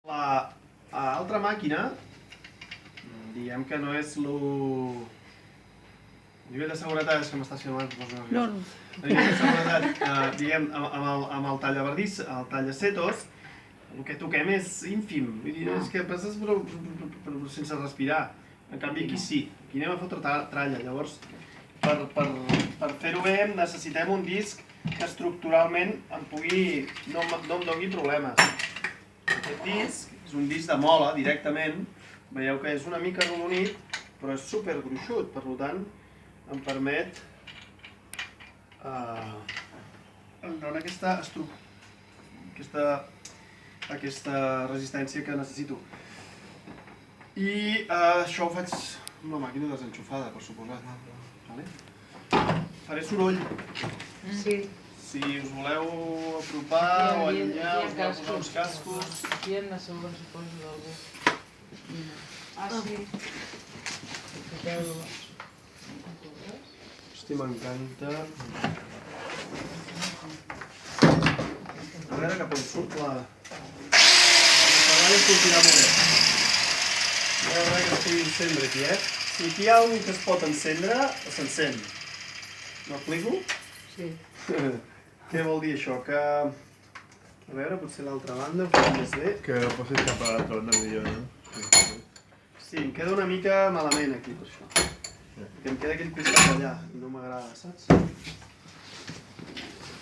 L'altra màquina, diguem que no és el nivell de seguretat, és que m'estàs filmant, poso nerviós. El nivell de seguretat, diguem, amb el tallaverdís, el tallacetos, el que toquem és ínfim, és que passes però sense respirar. En canvi aquí sí, aquí anem a fotre tralla, llavors per fer-ho bé necessitem un disc que estructuralment no em doni problemes. Aquest disc és un disc de mola directament, veieu que és una mica arrodonit, però és super gruixut, per tant em permet donar aquesta resistència que necessito. I això ho faig amb la màquina desenxufada, per suposat. Faré soroll. Sí. Si us voleu apropar o allunyar, us voleu posar uns cascos. Aquí en la segona suposo d'algú. Sí. Hosti, m'encanta. A veure cap on surt la... La treballa sortirà molt bé. A veure que es pugui encendre aquí, Si aquí hi ha un que es pot encendre, s'encén. M'explico? Sí. Què vol dir això? Que... A veure, potser l'altra banda ho farà més bé. Que no posis cap a l'altra banda millor, no? Sí, em queda una mica malament aquí, per això. Perquè em queda aquell costat allà i no m'agrada, saps?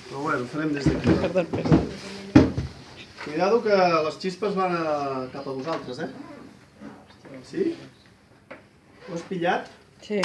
Però bueno, ho farem des d'aquí. Cuidado que les xispes van cap a vosaltres, Sí? Ho has pillat? Sí.